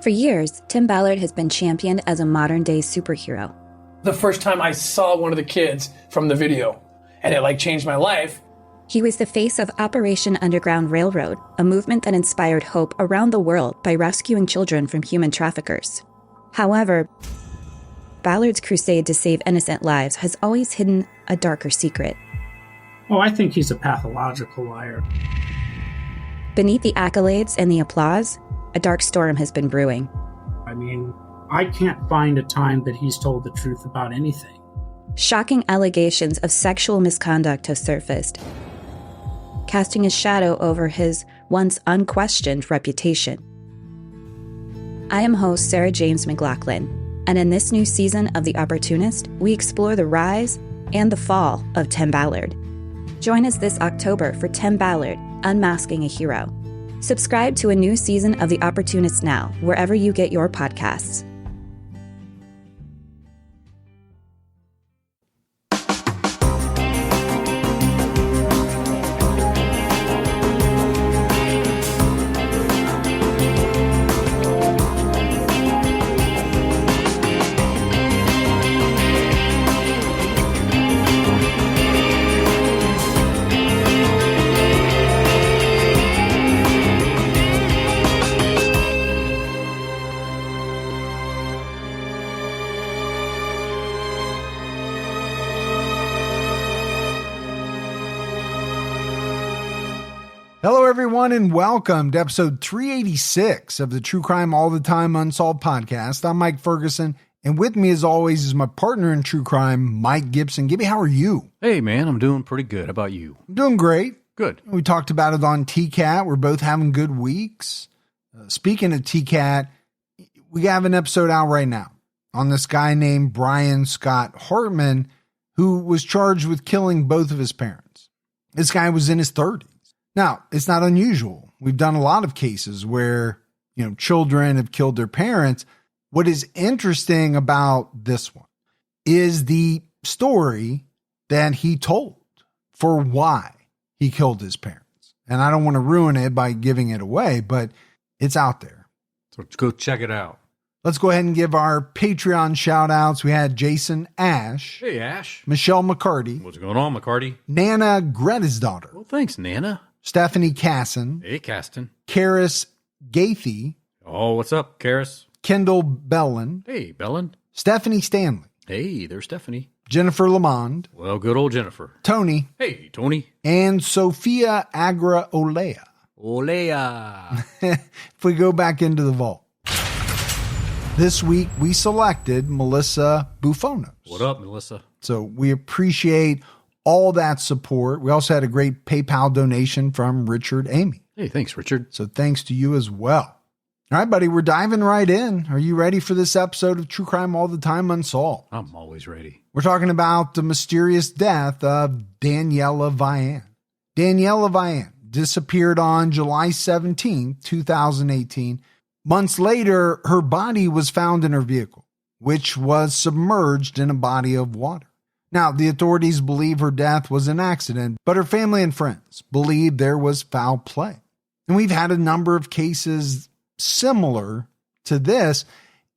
For years, Tim Ballard has been championed as a modern-day superhero. The first time I saw one of the kids from the video, and it changed my life. He was the face of Operation Underground Railroad, a movement that inspired hope around the world by rescuing children from human traffickers. However, Ballard's crusade to save innocent lives has always hidden a darker secret. Oh, I think he's a pathological liar. Beneath the accolades and the applause, a dark storm has been brewing. I mean, I can't find a time that he's told the truth about anything. Shocking allegations of sexual misconduct have surfaced, casting a shadow over his once unquestioned reputation. I am host Sarah James McLaughlin, and in this new season of The Opportunist, we explore the rise and the fall of Tim Ballard. Join us this October for Tim Ballard, Unmasking a Hero. Subscribe to a new season of The Opportunist now, wherever you get your podcasts. Hello, everyone, and welcome to episode 386 of the True Crime All the Time Unsolved podcast. I'm Mike Ferguson, and with me, as always, is my partner in true crime, Mike Gibson. Gibby, how are you? Hey, man, I'm doing pretty good. How about you? I'm doing great. Good. We talked about it on TCAT. We're both having good weeks. Speaking of TCAT, we have an episode out right now on this guy named Brian Scott Hartman, who was charged with killing both of his parents. This guy was in his 30s. Now, it's not unusual. We've done a lot of cases where, children have killed their parents. What is interesting about this one is the story that he told for why he killed his parents. And I don't want to ruin it by giving it away, but it's out there. So go check it out. Let's go ahead and give our Patreon shout outs. We had Jason Ash. Hey, Ash. Michelle McCarty. What's going on, McCarty? Nana Greta's daughter. Well, thanks, Nana. Stephanie Casson. Hey, Caston. Karis Gaithy. Oh, what's up, Karis? Kendall Bellin. Hey, Bellin. Stephanie Stanley. Hey, there's Stephanie. Jennifer Lamond. Well, good old Jennifer. Tony. Hey, Tony. And Sophia Agra Olea. Olea. If we go back into the vault. This week, we selected Melissa Bufonos. What up, Melissa? So we appreciate all that support. We also had a great PayPal donation from Richard Amy. Hey, thanks, Richard. So thanks to you as well. All right, buddy, we're diving right in. Are you ready for this episode of True Crime All the Time Unsolved? I'm always ready. We're talking about the mysterious death of Danniella Vian. Danniella Vian disappeared on July 17, 2018. Months later, her body was found in her vehicle, which was submerged in a body of water. Now, the authorities believe her death was an accident, but her family and friends believe there was foul play. And we've had a number of cases similar to this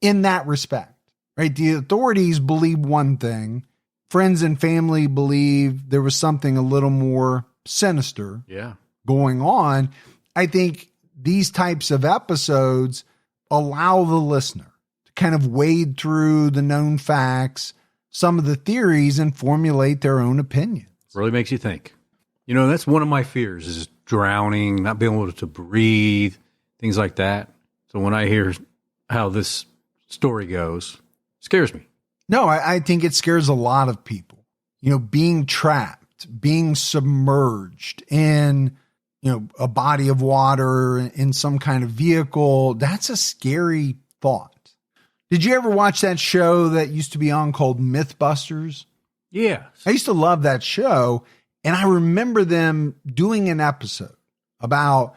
in that respect, right? The authorities believe one thing. Friends and family believe there was something a little more sinister going on. I think these types of episodes allow the listener to kind of wade through the known facts, some of the theories, and formulate their own opinions. Really makes you think. That's one of my fears is drowning, not being able to breathe, things like that. So when I hear how this story goes, it scares me. No, I think it scares a lot of people. Being trapped, being submerged in, a body of water, in some kind of vehicle, that's a scary thought. Did you ever watch that show that used to be on called Mythbusters? Yeah. I used to love that show. And I remember them doing an episode about,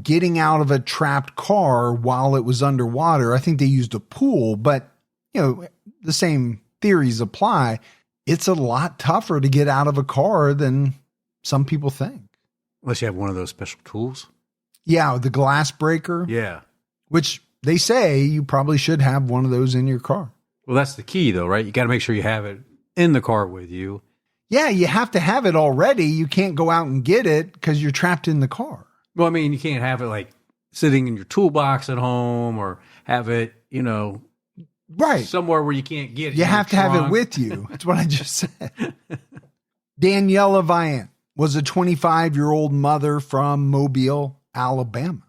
getting out of a trapped car while it was underwater. I think they used a pool, but, the same theories apply. It's a lot tougher to get out of a car than some people think. Unless you have one of those special tools. Yeah, the glass breaker. Yeah. Which they say you probably should have one of those in your car. Well, that's the key, though, right? You got to make sure you have it in the car with you. Yeah, you have to have it already. You can't go out and get it because you're trapped in the car. Well, I mean, you can't have it like sitting in your toolbox at home or have it, right somewhere where you can't get it. You have to have it with you. That's what I just said. Danniella Vian was a 25-year-old mother from Mobile, Alabama.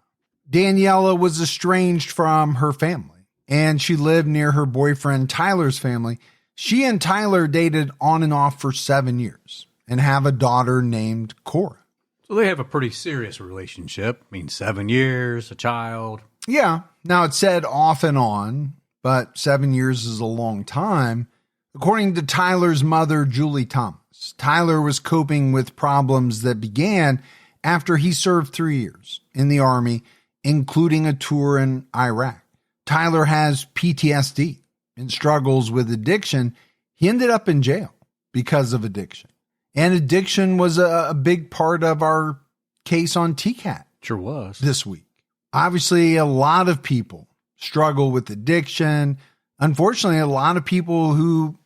Danniella was estranged from her family, and she lived near her boyfriend Tyler's family. She and Tyler dated on and off for 7 years and have a daughter named Cora. So they have a pretty serious relationship. I mean, 7 years, a child. Yeah. Now, it said off and on, but 7 years is a long time. According to Tyler's mother, Julie Thomas, Tyler was coping with problems that began after he served 3 years in the Army, including a tour in Iraq. Tyler has PTSD and struggles with addiction. He ended up in jail because of addiction. And addiction was a big part of our case on TCAT. Sure was. This week. Obviously, a lot of people struggle with addiction. Unfortunately, a lot of people who,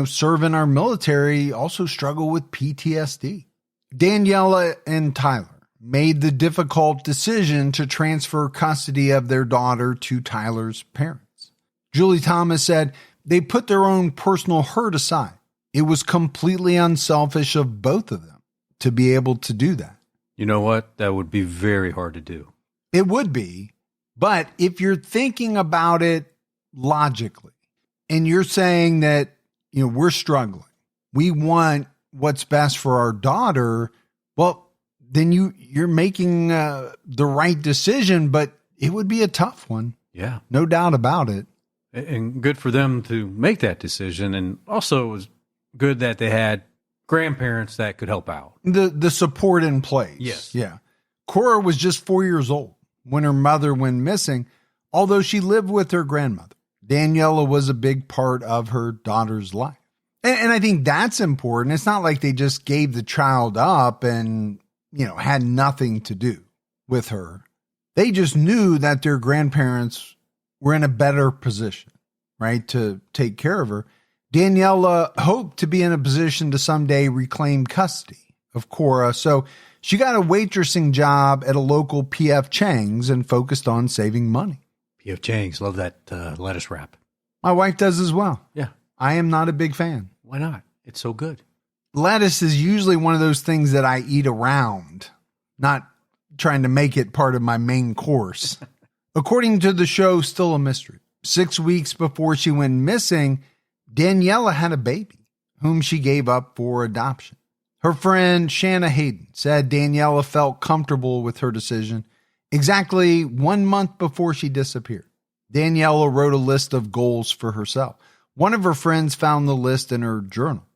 serve in our military also struggle with PTSD. Danniella and Tyler made the difficult decision to transfer custody of their daughter to Tyler's parents. Julie Thomas said they put their own personal hurt aside. It was completely unselfish of both of them to be able to do that. You know what? That would be very hard to do. It would be. But if you're thinking about it logically and you're saying that, we're struggling, we want what's best for our daughter, well, then you're making the right decision, but it would be a tough one. Yeah. No doubt about it. And good for them to make that decision. And also it was good that they had grandparents that could help out. The support in place. Yes. Yeah. Cora was just 4 years old when her mother went missing, although she lived with her grandmother. Danniella was a big part of her daughter's life. And I think that's important. It's not like they just gave the child up and, had nothing to do with her. They just knew that their grandparents were in a better position, right, to take care of her. Danniella hoped to be in a position to someday reclaim custody of Cora, so she got a waitressing job at a local P.F. Chang's and focused on saving money. P.F. Chang's, love that lettuce wrap. My wife does as well. Yeah. I am not a big fan. Why not? It's so good. Lettuce is usually one of those things that I eat around, not trying to make it part of my main course. According to the show, Still a Mystery, 6 weeks before she went missing, Danniella had a baby whom she gave up for adoption. Her friend Shanna Hayden said Danniella felt comfortable with her decision exactly 1 month before she disappeared. Danniella wrote a list of goals for herself. One of her friends found the list in her journal.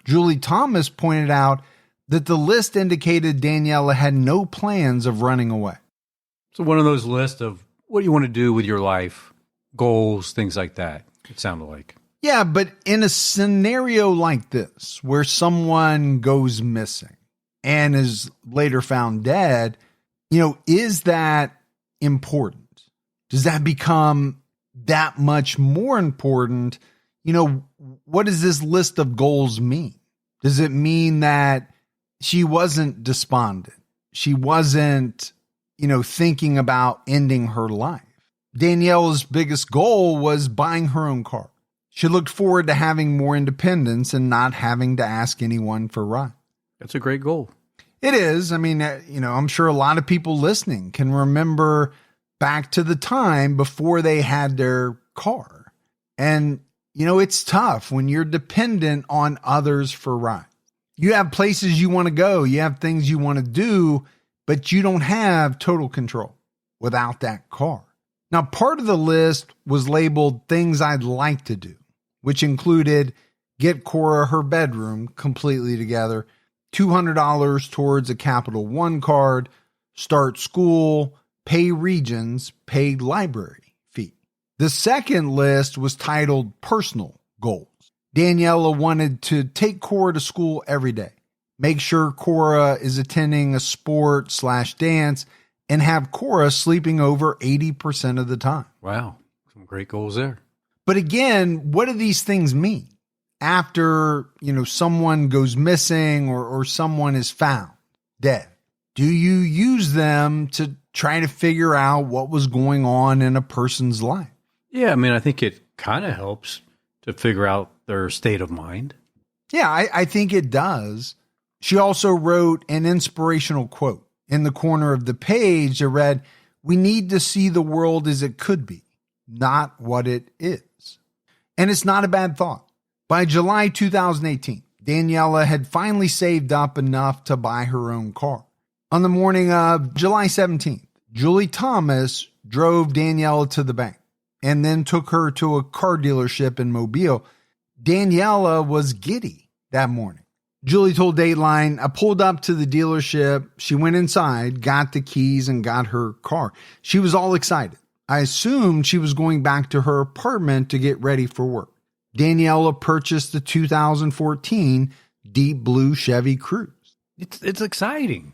Julie Thomas pointed out that the list indicated Danniella had no plans of running away. So one of those lists of what do you want to do with your life, goals, things like that, it sounded like. Yeah, but in a scenario like this, where someone goes missing and is later found dead, is that important? Does that become that much more important? What does this list of goals mean? Does it mean that she wasn't despondent? She wasn't, thinking about ending her life. Danniella's biggest goal was buying her own car. She looked forward to having more independence and not having to ask anyone for a ride. That's a great goal. It is. I mean, I'm sure a lot of people listening can remember back to the time before they had their car. And, it's tough when you're dependent on others for rides. You have places you want to go. You have things you want to do, but you don't have total control without that car. Now, part of the list was labeled things I'd like to do, which included get Cora her bedroom completely together, $200 towards a Capital One card, start school, pay regions, pay library fee. The second list was titled personal goals. Danniella wanted to take Cora to school every day, make sure Cora is attending a sport/dance, and have Cora sleeping over 80% of the time. Wow. Some great goals there. But again, what do these things mean? After, someone goes missing or someone is found dead, do you use them to try to figure out what was going on in a person's life? Yeah, I think it kind of helps to figure out their state of mind. Yeah, I think it does. She also wrote an inspirational quote in the corner of the page that read, "We need to see the world as it could be, not what it is." And it's not a bad thought. By July 2018, Danniella had finally saved up enough to buy her own car. On the morning of July 17th, Julie Thomas drove Danniella to the bank and then took her to a car dealership in Mobile. Danniella was giddy that morning. Julie told Dateline, "I pulled up to the dealership. She went inside, got the keys, and got her car. She was all excited. I assumed she was going back to her apartment to get ready for work." Danniella purchased the 2014 deep blue Chevy Cruze. It's exciting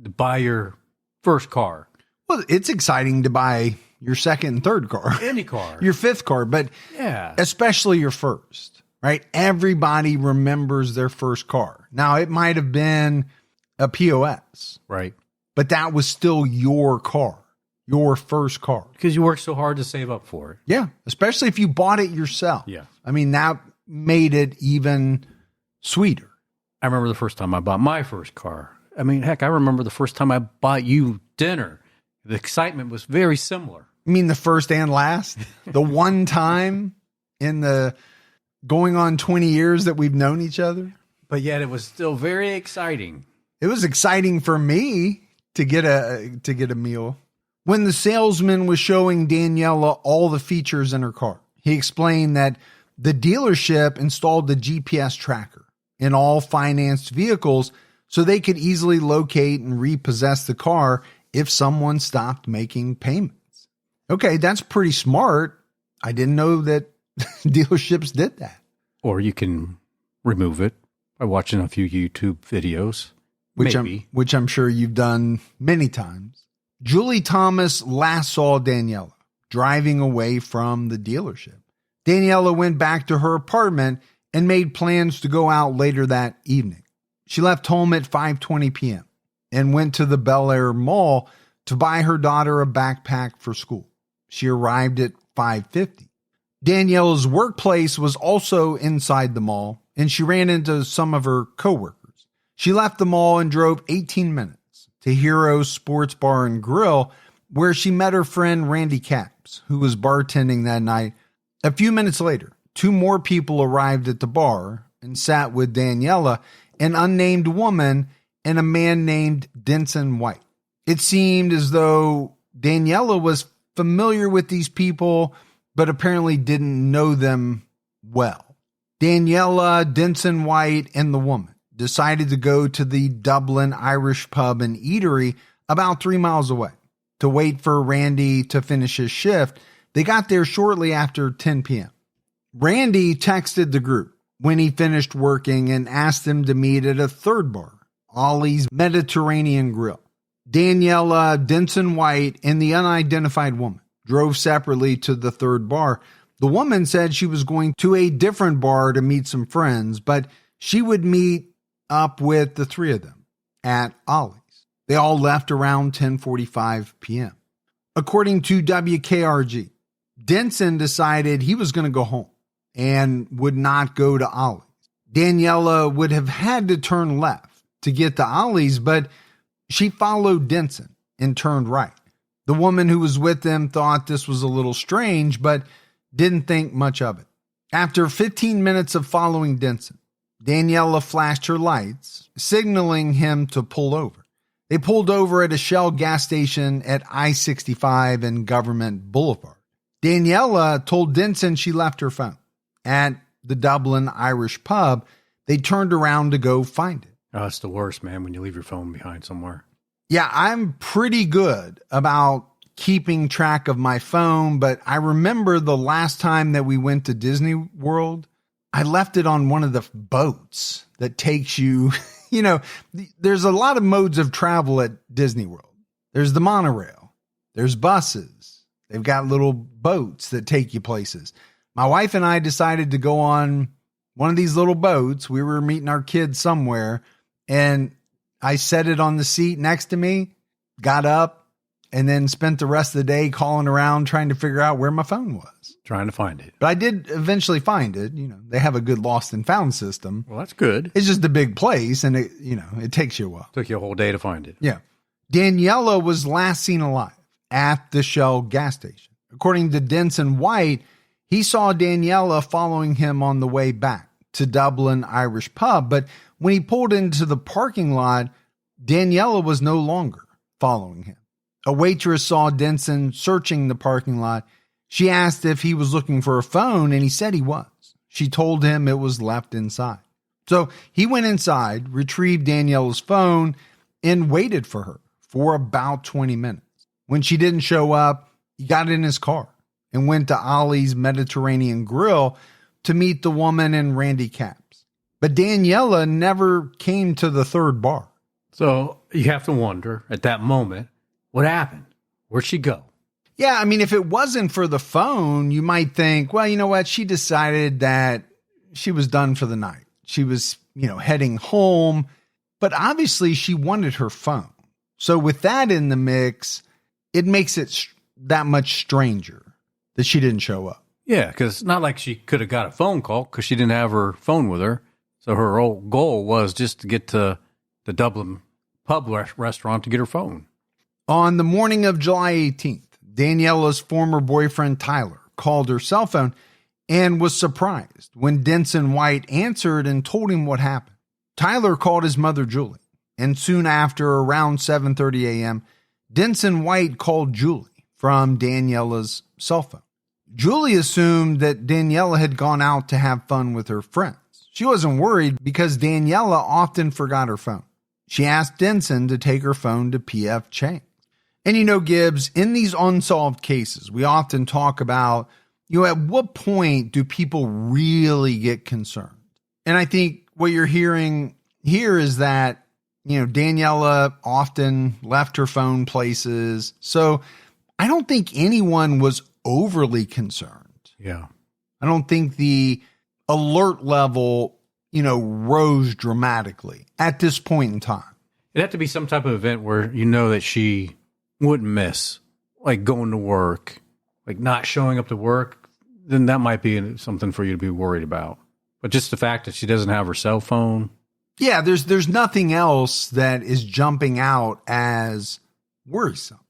to buy your first car. Well, it's exciting to buy your second and third car. Any car. Your fifth car, but Yeah. especially your first, right? Everybody remembers their first car. Now, it might have been a POS, Right. but that was still your car, your first car. Because you worked so hard to save up for it. Yeah, especially if you bought it yourself. Yeah. That made it even sweeter. I remember the first time I bought my first car. Heck, I remember the first time I bought you dinner. The excitement was very similar. You mean the first and last? The one time in the going on 20 years that we've known each other? But yet it was still very exciting. It was exciting for me to get a meal. When the salesman was showing Danniella all the features in her car, he explained that the dealership installed the GPS tracker in all financed vehicles so they could easily locate and repossess the car if someone stopped making payments. Okay, that's pretty smart. I didn't know that dealerships did that. Or you can remove it by watching a few YouTube videos. Which I'm sure you've done many times. Julie Thomas last saw Danniella driving away from the dealership. Danniella went back to her apartment and made plans to go out later that evening. She left home at 5:20 p.m. and went to the Bel Air Mall to buy her daughter a backpack for school. She arrived at 5:50. Danniella's workplace was also inside the mall, and she ran into some of her coworkers. She left the mall and drove 18 minutes to Heroes Sports Bar and Grill, where she met her friend Randy Capps, who was bartending that night. A few minutes later, two more people arrived at the bar and sat with Danniella, an unnamed woman, and a man named Denson White. It seemed as though Danniella was familiar with these people, but apparently didn't know them well. Danniella, Denson White, and the woman decided to go to the Dublin Irish pub and eatery about 3 miles away to wait for Randy to finish his shift. They got there shortly after 10 p.m. Randy texted the group when he finished working and asked them to meet at a third bar, Ollie's Mediterranean Grill. Danniella, Denson White, and the unidentified woman drove separately to the third bar. The woman said she was going to a different bar to meet some friends, but she would meet up with the three of them at Ollie's. They all left around 10:45 p.m. According to WKRG, Denson decided he was going to go home and would not go to Ollie's. Danniella would have had to turn left to get to Ollie's, but she followed Denson and turned right. The woman who was with them thought this was a little strange, but didn't think much of it. After 15 minutes of following Denson, Danniella flashed her lights, signaling him to pull over. They pulled over at a Shell gas station at I-65 and Government Boulevard. Danniella told Denson she left her phone. At the Dublin Irish pub, they turned around to go find it. Oh, it's the worst, man, when you leave your phone behind somewhere. Yeah, I'm pretty good about keeping track of my phone, but I remember the last time that we went to Disney World, I left it on one of the boats that takes you, there's a lot of modes of travel at Disney World. There's the monorail. There's buses. They've got little boats that take you places. My wife and I decided to go on one of these little boats. We were meeting our kids somewhere, and I set it on the seat next to me, got up, and then spent the rest of the day calling around trying to figure out where my phone was. Trying to find it. But I did eventually find it. They have a good lost and found system. Well, that's good. It's just a big place, and it takes you a while. Took you a whole day to find it. Yeah. Danniella was last seen alive at the Shell gas station. According to Denson White, he saw Danniella following him on the way back to Dublin Irish pub, but when he pulled into the parking lot, Danniella was no longer following him. A waitress saw Denson searching the parking lot. She asked if he was looking for a phone, and he said he was. She told him it was left inside. So he went inside, retrieved Danniella's phone, and waited for her for about 20 minutes. When she didn't show up, he got in his car and went to Ollie's Mediterranean Grill to meet the woman and Randy Capps. But Danniella never came to the third bar. So you have to wonder at that moment, what happened? Where'd she go? Yeah, I mean, if it wasn't for the phone, you might think, well, you know what? She decided that she was done for the night. She was, heading home. But obviously she wanted her phone. So with that in the mix, it makes it that much stranger that she didn't show up. Yeah, because it's not like she could have got a phone call because she didn't have her phone with her. So her whole goal was just to get to the Dublin pub restaurant to get her phone. On the morning of July 18th, Danniella's former boyfriend Tyler called her cell phone and was surprised when Denson White answered and told him what happened. Tyler called his mother Julie, and soon after, around 7:30 a.m., Denson White called Julie from Danniella's cell phone. Julie assumed that Danniella had gone out to have fun with her friends. She wasn't worried because Danniella often forgot her phone. She asked Denson to take her phone to P.F. Chang's. And Gibbs, in these unsolved cases, we often talk about, at what point do people really get concerned? And I think what you're hearing here is that, Danniella often left her phone places. So I don't think anyone was overly concerned. Yeah. I don't think the alert level, rose dramatically at this point in time. It'd have to be some type of event where that she wouldn't miss, like going to work, like not showing up to work, then that might be something for you to be worried about. But just the fact that she doesn't have her cell phone. Yeah, there's nothing else that is jumping out as worrisome.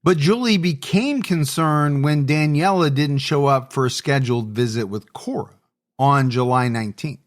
But Julie became concerned when Danniella didn't show up for a scheduled visit with Cora on July 19th.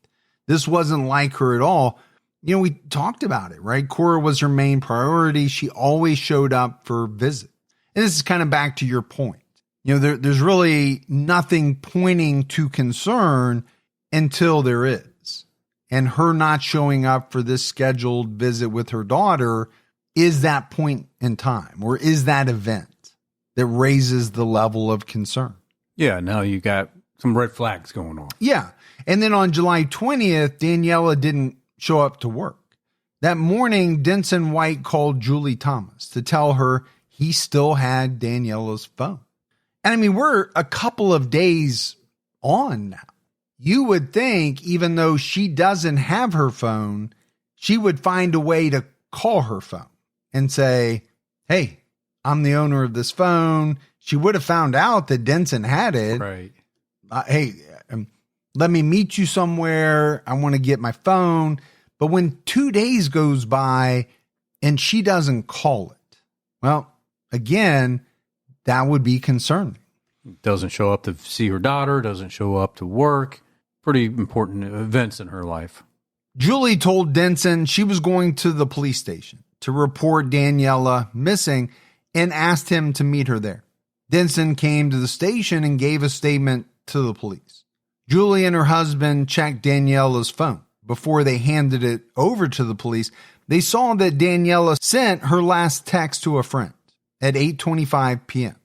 This wasn't like her at all. We talked about it, right? Cora was her main priority. She always showed up for visits. And this is kind of back to your point. There's really nothing pointing to concern until there is. And her not showing up for this scheduled visit with her daughter is that point in time, or is that event that raises the level of concern. Yeah, now you got some red flags going on. Yeah. And then on July 20th, Danniella didn't show up to work. That morning, Denson White called Julie Thomas to tell her he still had Danniella's phone. And I mean, we're a couple of days on now. You would think, even though she doesn't have her phone, she would find a way to call her phone and say, hey, I'm the owner of this phone. She would have found out that Denson had it. Right. Hey, let me meet you somewhere. I want to get my phone. But when 2 days goes by and she doesn't call it, well, again, that would be concerning. Doesn't show up to see her daughter, doesn't show up to work. Pretty important events in her life. Julie told Denson she was going to the police station to report Danniella missing and asked him to meet her there. Denson came to the station and gave a statement to the police. Julie and her husband checked Danniella's phone. Before they handed it over to the police, they saw that Danniella sent her last text to a friend at 8:25 p.m.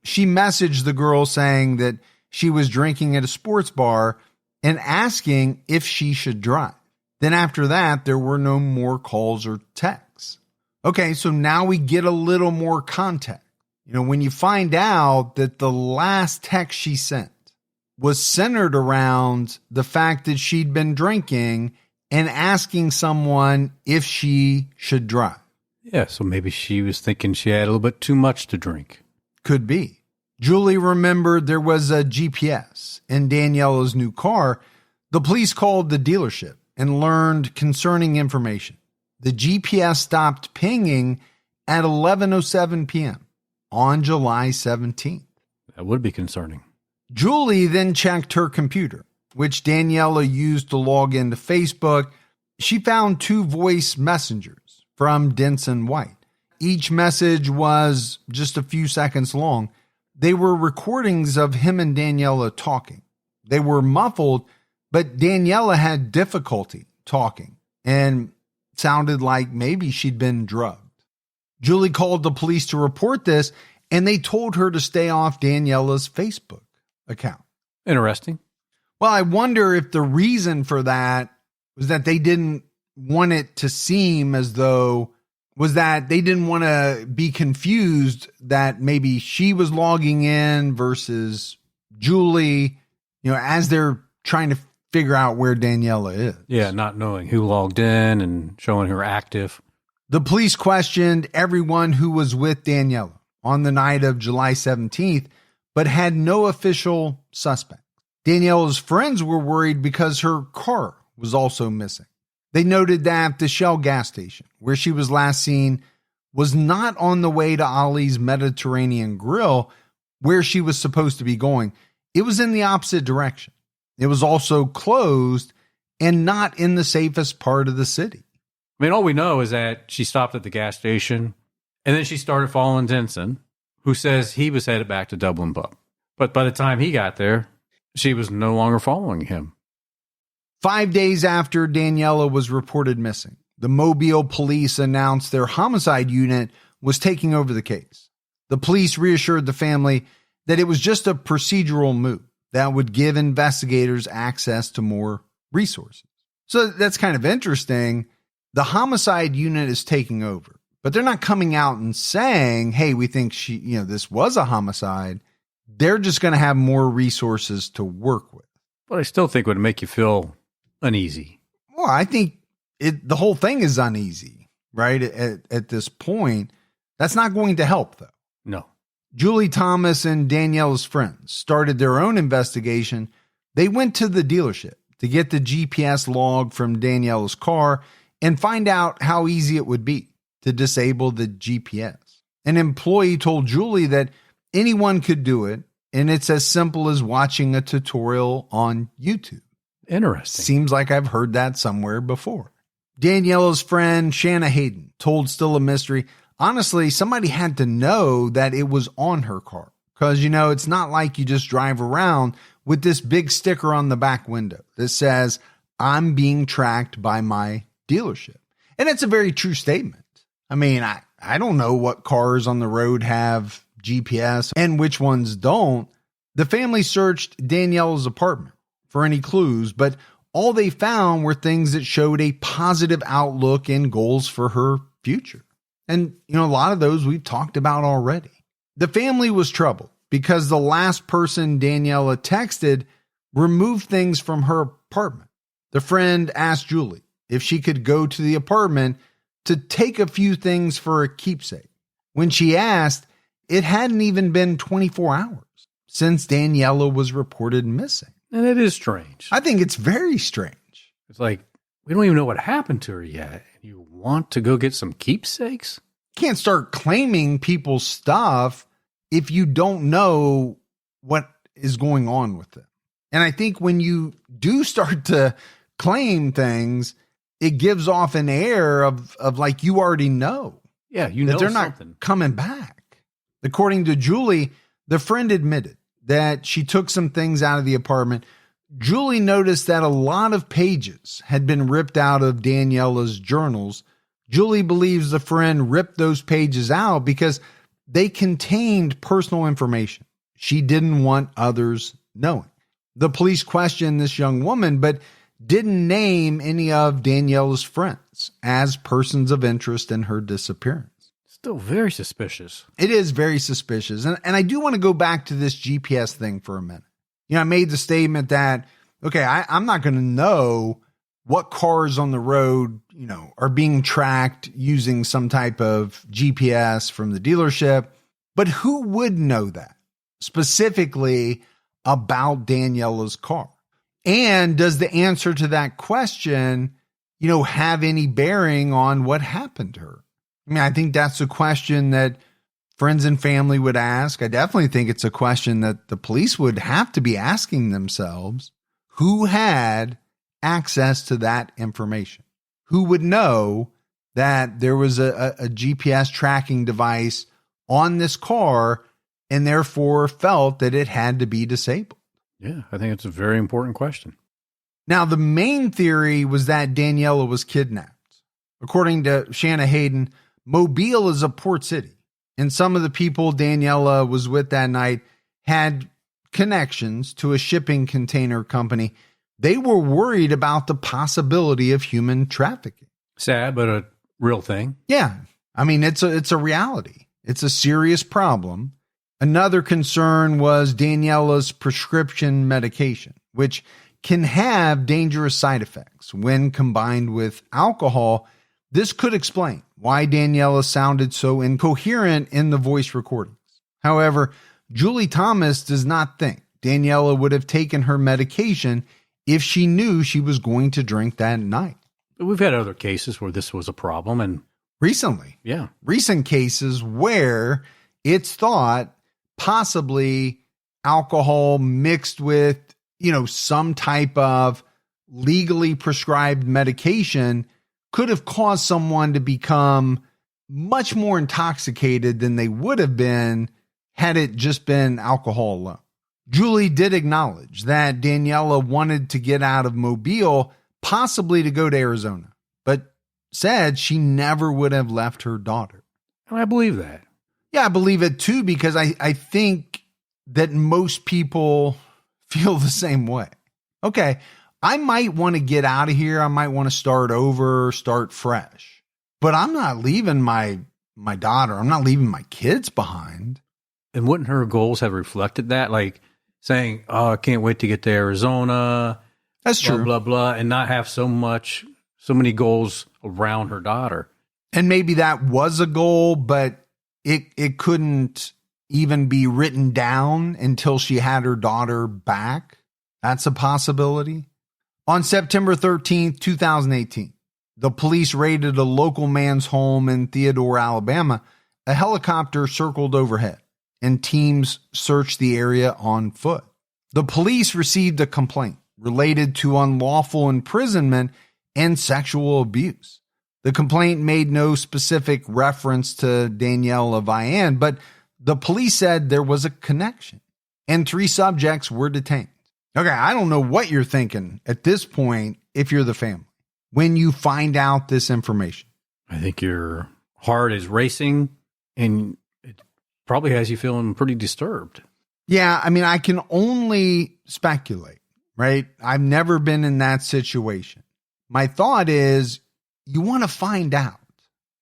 She messaged the girl saying that she was drinking at a sports bar and asking if she should drive. Then after that, there were no more calls or texts. Okay, so now we get a little more context. When you find out that the last text she sent was centered around the fact that she'd been drinking and asking someone if she should drive. Yeah, so maybe she was thinking she had a little bit too much to drink. Could be. Julie remembered there was a GPS in Danniella's new car. The police called the dealership and learned concerning information. The GPS stopped pinging at 11:07 p.m. on July 17th. That would be concerning. Julie then checked her computer, which Danniella used to log into Facebook. She found 2 voice messengers from Denson White. Each message was just a few seconds long. They were recordings of him and Danniella talking. They were muffled, but Danniella had difficulty talking and sounded like maybe she'd been drugged. Julie called the police to report this, and they told her to stay off Danniella's Facebook account. Interesting. Well, I wonder if the reason for that was that they didn't want it to seem as though was that they didn't want to be confused that maybe she was logging in versus Julie, as they're trying to figure out where Danniella is. Yeah, not knowing who logged in and showing her active. The police questioned everyone who was with Danniella on the night of July 17th, but had no official suspect. Danniella's friends were worried because her car was also missing. They noted that the Shell gas station, where she was last seen, was not on the way to Ollie's Mediterranean Grill, where she was supposed to be going. It was in the opposite direction. It was also closed and not in the safest part of the city. I mean, all we know is that she stopped at the gas station, and then she started following Denson, who says he was headed back to Dublin Pub. But by the time he got there, she was no longer following him. 5 days after Danniella was reported missing, the Mobile police announced their homicide unit was taking over the case. The police reassured the family that it was just a procedural move that would give investigators access to more resources. So that's kind of interesting. The homicide unit is taking over, but they're not coming out and saying, hey, we think this was a homicide. They're just going to have more resources to work with. But I still think it would make you feel uneasy. Well, I think the whole thing is uneasy, right? At this point, that's not going to help, though. No. Julie Thomas and Danniella's friends started their own investigation. They went to the dealership to get the GPS log from Danniella's car and find out how easy it would be to disable the GPS. An employee told Julie that anyone could do it, and it's as simple as watching a tutorial on YouTube. Interesting. Seems like I've heard that somewhere before. Danniella's friend, Shanna Hayden, told Still a Mystery, honestly, somebody had to know that it was on her car. Because, it's not like you just drive around with this big sticker on the back window that says, I'm being tracked by my dealership. And it's a very true statement. I mean, I don't know what cars on the road have GPS and which ones don't. The family searched Danniella's apartment for any clues, but all they found were things that showed a positive outlook and goals for her future. And, a lot of those we've talked about already. The family was troubled because the last person Danniella texted removed things from her apartment. The friend asked Julie if she could go to the apartment to take a few things for a keepsake. When she asked, it hadn't even been 24 hours since Danniella was reported missing. And it is strange. I think it's very strange. It's like, we don't even know what happened to her yet. You want to go get some keepsakes? Can't start claiming people's stuff if you don't know what is going on with it. And I think when you do start to claim things, it gives off an air of like you already know. Yeah, you that know they're something. not coming back. According to Julie, the friend admitted that she took some things out of the apartment. Julie noticed that a lot of pages had been ripped out of Danniella's journals. Julie believes the friend ripped those pages out because they contained personal information she didn't want others knowing. The police questioned this young woman, but didn't name any of Danniella's friends. fingerprints as persons of interest in her disappearance. Still very suspicious. It is very suspicious. And I do want to go back to this GPS thing for a minute. I made the statement that, okay, I'm not going to know what cars on the road, are being tracked using some type of GPS from the dealership. But who would know that specifically about Danniella's car? And does the answer to that question, have any bearing on what happened to her? I think that's a question that friends and family would ask. I definitely think it's a question that the police would have to be asking themselves. Who had access to that information? Who would know that there was a GPS tracking device on this car and therefore felt that it had to be disabled? Yeah, I think it's a very important question. Now, the main theory was that Danniella was kidnapped. According to Shanna Hayden, Mobile is a port city, and some of the people Danniella was with that night had connections to a shipping container company. They were worried about the possibility of human trafficking. Sad, but a real thing. Yeah. It's a reality. It's a serious problem. Another concern was Danniella's prescription medication, which can have dangerous side effects. When combined with alcohol, this could explain why Danniella sounded so incoherent in the voice recordings. However, Julie Thomas does not think Danniella would have taken her medication if she knew she was going to drink that night. We've had other cases where this was a problem, and recent cases where it's thought possibly alcohol mixed with, some type of legally prescribed medication could have caused someone to become much more intoxicated than they would have been had it just been alcohol alone. Julie did acknowledge that Danniella wanted to get out of Mobile, possibly to go to Arizona, but said she never would have left her daughter. And I believe that. Yeah, I believe it too, because I think that most people feel the same way. Okay, I might want to get out of here. I might want to start over, start fresh. But I'm not leaving my daughter. I'm not leaving my kids behind. And wouldn't her goals have reflected that? Like saying, I can't wait to get to Arizona. That's true. Blah, blah, and not have so many goals around her daughter. And maybe that was a goal, but it couldn't even be written down until she had her daughter back. That's a possibility. On September 13th, 2018, the police raided a local man's home in Theodore, Alabama. A helicopter circled overhead, and teams searched the area on foot. The police received a complaint related to unlawful imprisonment and sexual abuse. The complaint made no specific reference to Danniella Vian, but the police said there was a connection, and 3 subjects were detained. Okay, I don't know what you're thinking at this point if you're the family when you find out this information. I think your heart is racing, and it probably has you feeling pretty disturbed. Yeah, I can only speculate, right? I've never been in that situation. My thought is you want to find out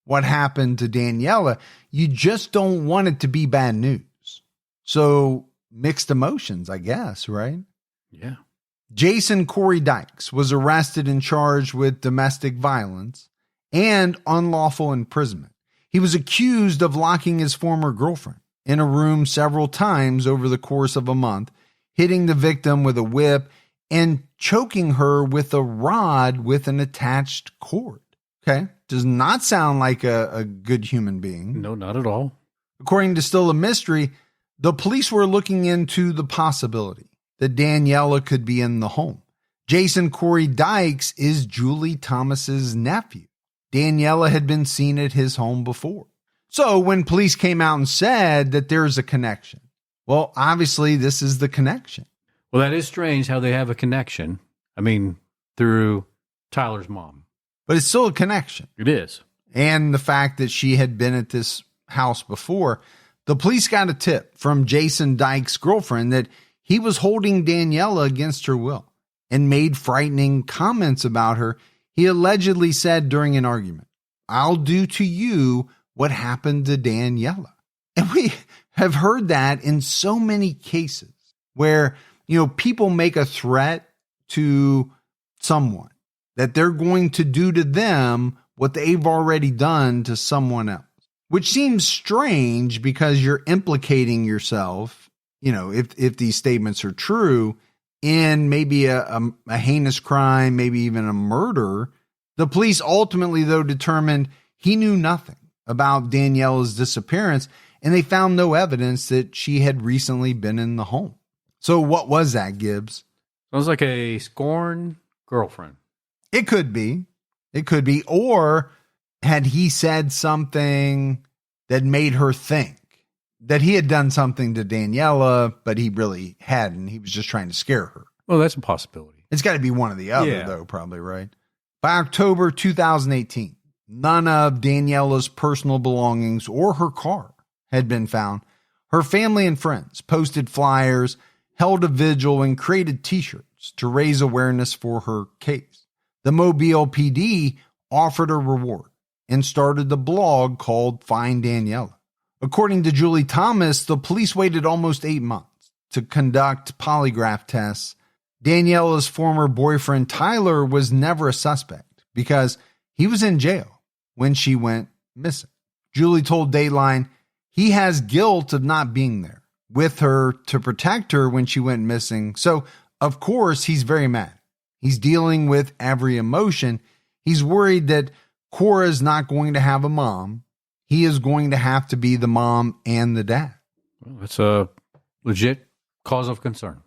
what happened to Danniella. You just don't want it to be bad news. So mixed emotions, I guess, right? Yeah. Jason Corey Dykes was arrested and charged with domestic violence and unlawful imprisonment. He was accused of locking his former girlfriend in a room several times over the course of a month, hitting the victim with a whip and choking her with a rod with an attached cord. Okay. Does not sound like a good human being. No, not at all. According to Still a Mystery, the police were looking into the possibility that Danniella could be in the home. Jason Corey Dykes is Julie Thomas's nephew. Danniella had been seen at his home before. So when police came out and said that there's a connection, well, obviously this is the connection. Well, that is strange how they have a connection. Through Tyler's mom. But it's still a connection. It is. And the fact that she had been at this house before. The police got a tip from Jason Dykes' girlfriend that he was holding Danniella against her will and made frightening comments about her. He allegedly said during an argument, "I'll do to you what happened to Danniella." And we have heard that in so many cases where, people make a threat to someone that they're going to do to them what they've already done to someone else, which seems strange because you're implicating yourself, if these statements are true, in maybe a heinous crime, maybe even a murder. The police ultimately, though, determined he knew nothing about Danniella's disappearance, and they found no evidence that she had recently been in the home. So what was that, Gibbs? Sounds like a scorned girlfriend. It could be. Or had he said something that made her think that he had done something to Danniella, but he really hadn't. He was just trying to scare her. Well, that's a possibility. It's got to be one or the other, though, probably, right? By October 2018, none of Danniella's personal belongings or her car had been found. Her family and friends posted flyers, held a vigil, and created T-shirts to raise awareness for her case. The Mobile PD offered a reward and started the blog called Find Danniella. According to Julie Thomas, the police waited almost 8 months to conduct polygraph tests. Danniella's former boyfriend, Tyler, was never a suspect because he was in jail when she went missing. Julie told Dateline he has guilt of not being there with her to protect her when she went missing. So, of course, he's very mad. He's dealing with every emotion. He's worried that Cora's not going to have a mom. He is going to have to be the mom and the dad. Well, that's a legit cause of concern.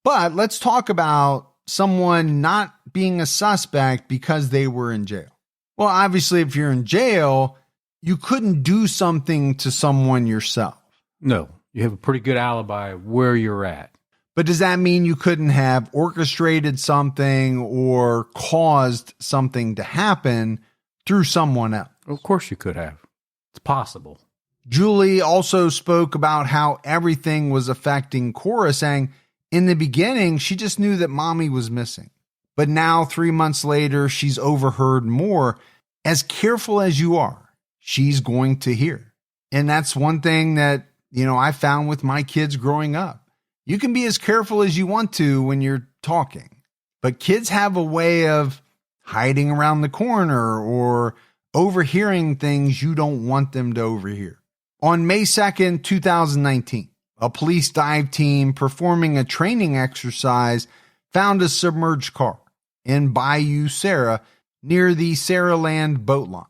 But let's talk about someone not being a suspect because they were in jail. Well, obviously, if you're in jail, you couldn't do something to someone yourself. No, you have a pretty good alibi where you're at. But does that mean you couldn't have orchestrated something or caused something to happen through someone else? Of course you could have. It's possible. Julie also spoke about how everything was affecting Cora, saying in the beginning, she just knew that mommy was missing. But now, 3 months later, she's overheard more. As careful as you are, she's going to hear. And that's one thing that, I found with my kids growing up. You can be as careful as you want to when you're talking, but kids have a way of hiding around the corner or overhearing things you don't want them to overhear. On May 2nd, 2019, a police dive team performing a training exercise found a submerged car in Bayou Sarah near the Saraland boat launch.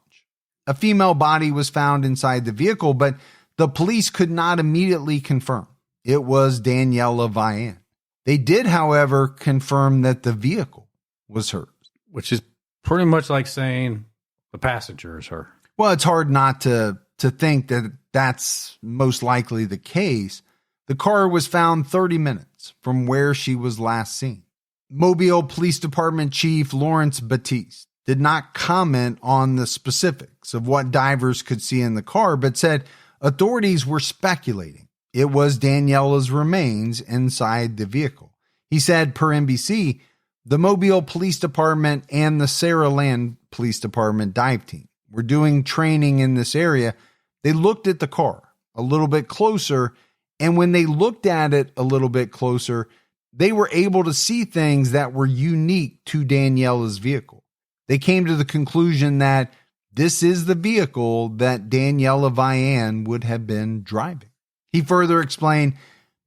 A female body was found inside the vehicle, but the police could not immediately confirm it was Danniella Vian. They did, however, confirm that the vehicle was hers. Which is pretty much like saying the passenger is her. Well, it's hard not to think that that's most likely the case. The car was found 30 minutes from where she was last seen. Mobile Police Department Chief Lawrence Batiste did not comment on the specifics of what divers could see in the car, but said authorities were speculating it was Danniella's remains inside the vehicle. He said, per NBC, the Mobile Police Department and the Saraland Police Department dive team were doing training in this area. They looked at the car a little bit closer, and when they looked at it a little bit closer, they were able to see things that were unique to Danniella's vehicle. They came to the conclusion that this is the vehicle that Danniella Vian would have been driving. He further explained,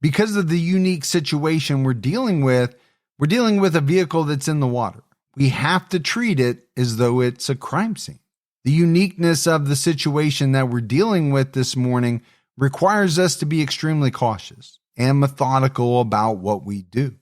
because of the unique situation we're dealing with a vehicle that's in the water. We have to treat it as though it's a crime scene. The uniqueness of the situation that we're dealing with this morning requires us to be extremely cautious and methodical about what we do.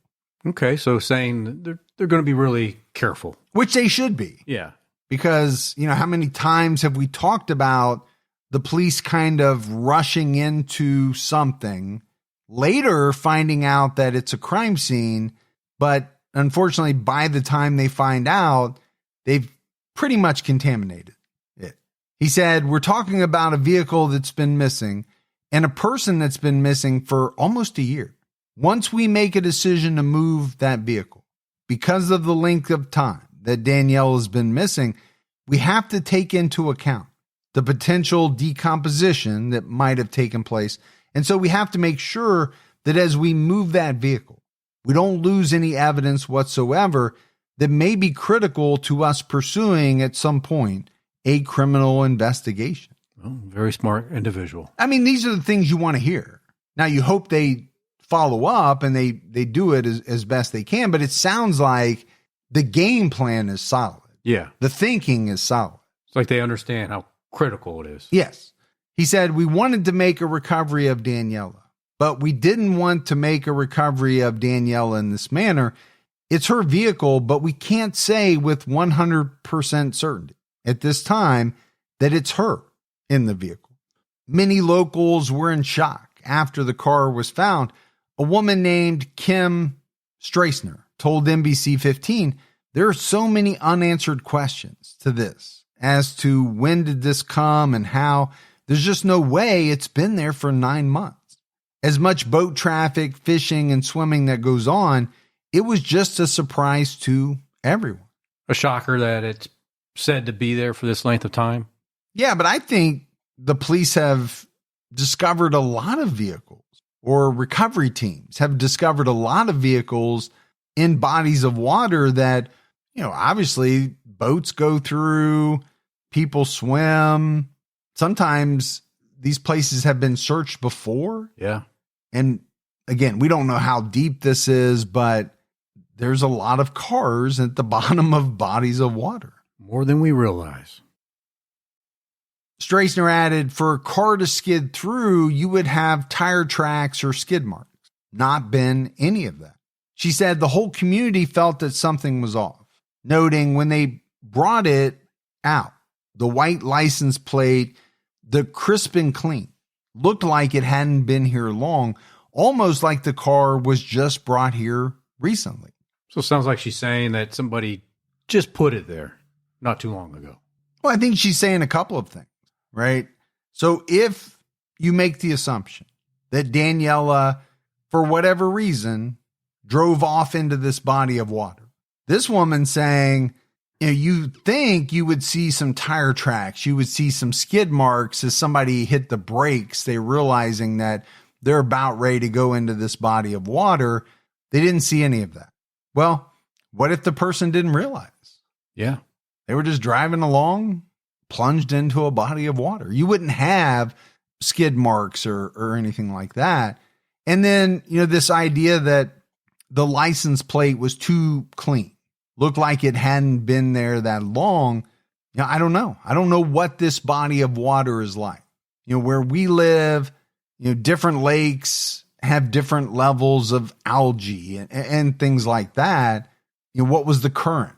Okay, so saying they're going to be really careful. Which they should be. Yeah. Because, how many times have we talked about the police kind of rushing into something, later finding out that it's a crime scene, but unfortunately, by the time they find out, they've pretty much contaminated it. He said, we're talking about a vehicle that's been missing and a person that's been missing for almost a year. Once we make a decision to move that vehicle, because of the length of time that Danniella has been missing, we have to take into account the potential decomposition that might have taken place. And so we have to make sure that as we move that vehicle, we don't lose any evidence whatsoever that may be critical to us pursuing at some point a criminal investigation. Well, very smart individual. I mean, these are the things you want to hear. Now, you hope they follow up and they do it as best they can, but it sounds like the game plan is solid. Yeah. The thinking is solid. It's like they understand how critical it is. Yes. He said, we wanted to make a recovery of Danniella, but we didn't want to make a recovery of Danniella in this manner. It's her vehicle, but we can't say with 100% certainty at this time that it's her in the vehicle. Many locals were in shock after the car was found. A woman named Kim Strassner told NBC 15, there are so many unanswered questions to this as to when did this come and how. There's just no way it's been there for 9 months. As much boat traffic, fishing, and swimming that goes on, it was just a surprise to everyone. A shocker that it's said to be there for this length of time. Yeah, but I think the police have discovered a lot of vehicles, or recovery teams have discovered a lot of vehicles in bodies of water that, obviously boats go through, people swim. Sometimes these places have been searched before. Yeah. And again, we don't know how deep this is, but there's a lot of cars at the bottom of bodies of water. More than we realize. Strassner added, for a car to skid through, you would have tire tracks or skid marks. Not been any of that. She said the whole community felt that something was off, noting when they brought it out, the white license plate, the crisp and clean, looked like it hadn't been here long, almost like the car was just brought here recently. So it sounds like she's saying that somebody just put it there not too long ago. Well, I think she's saying a couple of things, right? So if you make the assumption that Danniella, for whatever reason, drove off into this body of water, this woman's saying, you think you would see some tire tracks, you would see some skid marks as somebody hit the brakes. They're realizing that they're about ready to go into this body of water. They didn't see any of that. Well, what if the person didn't realize? Yeah. They were just driving along, plunged into a body of water. You wouldn't have skid marks or anything like that. And then, this idea that the license plate was too clean, looked like it hadn't been there that long. I don't know. I don't know what this body of water is like. Where we live, different lakes have different levels of algae and things like that. What was the current?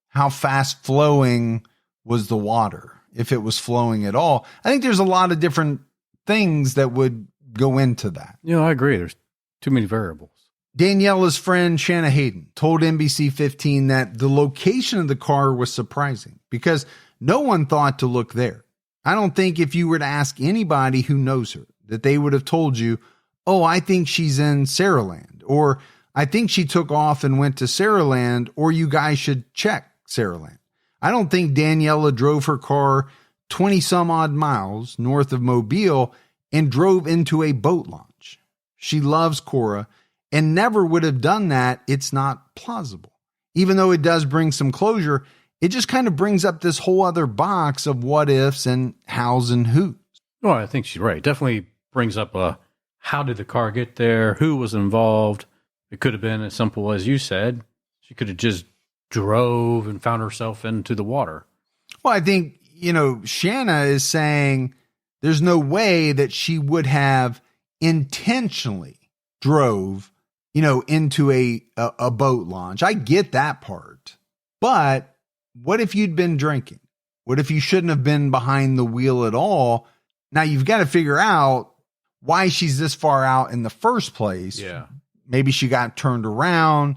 How fast flowing was the water, if it was flowing at all? I think there's a lot of different things that would go into that. I agree. There's too many variables. Danniella's friend Shanna Hayden told NBC 15 that the location of the car was surprising because no one thought to look there. I don't think if you were to ask anybody who knows her that they would have told you, oh, I think she's in Saraland, or I think she took off and went to Saraland, or you guys should check Saraland. I don't think Danniella drove her car 20 some odd miles north of Mobile and drove into a boat launch. She loves Cora and never would have done that. It's not plausible. Even though it does bring some closure, it just kind of brings up this whole other box of what ifs and hows and who's. Well, I think she's right. Definitely brings up how did the car get there? Who was involved? It could have been as simple as you said. She could have just drove and found herself into the water. Well, I think, Shanna is saying there's no way that she would have intentionally drove, into a boat launch. I get that part. But what if you'd been drinking? What if you shouldn't have been behind the wheel at all? Now you've got to figure out why she's this far out in the first place. Yeah. Maybe she got turned around,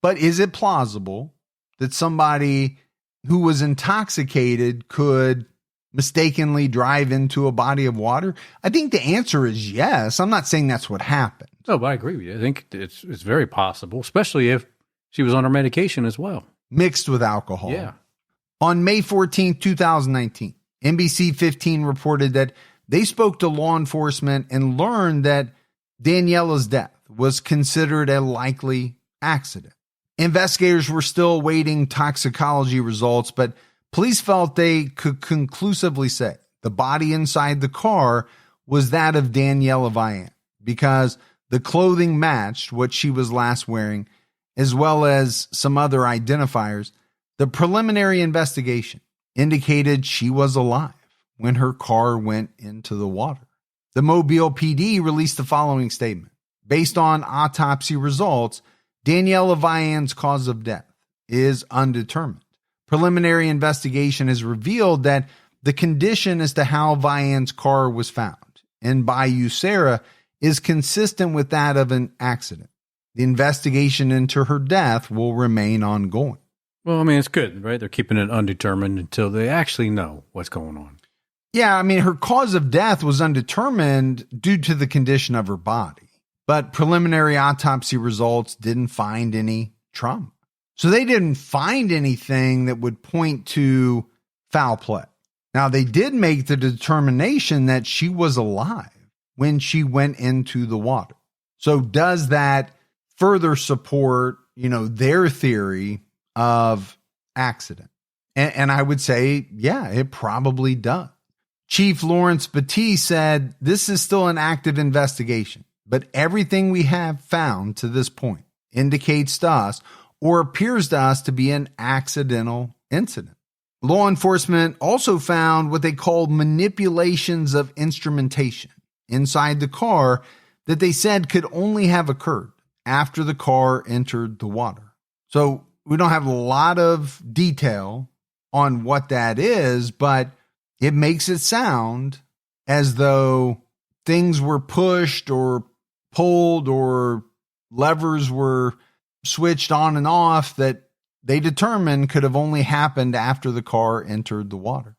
but is it plausible that somebody who was intoxicated could mistakenly drive into a body of water? I think the answer is yes. I'm not saying that's what happened. No, but I agree with you. I think it's very possible, especially if she was on her medication as well. mixed with alcohol. Yeah. On May 14, 2019, NBC 15 reported that they spoke to law enforcement and learned that Danniella's death was considered a likely accident. Investigators were still awaiting toxicology results, but police felt they could conclusively say the body inside the car was that of Danniella Vian because the clothing matched what she was last wearing, as well as some other identifiers. The preliminary investigation indicated she was alive when her car went into the water. The Mobile PD released the following statement. Based on autopsy results, Danniella Vian's cause of death is undetermined. Preliminary investigation has revealed that the condition as to how Vian's car was found in Bayou Sara is consistent with that of an accident. The investigation into her death will remain ongoing. Well, I mean, it's good, right? They're keeping it undetermined until they actually know what's going on. Yeah, I mean, her cause of death was undetermined due to the condition of her body, but preliminary autopsy results didn't find any trauma. So they didn't find anything that would point to foul play. Now, they did make the determination that she was alive when she went into the water. So does that further support, their theory of accident? And I would say, yeah, it probably does. Chief Lawrence Batiste said, this is still an active investigation, but everything we have found to this point indicates to us or appears to us to be an accidental incident. Law enforcement also found what they called manipulations of instrumentation inside the car that they said could only have occurred after the car entered the water. So we don't have a lot of detail on what that is, but it makes it sound as though things were pushed or pulled or levers were switched on and off that they determined could have only happened after the car entered the water.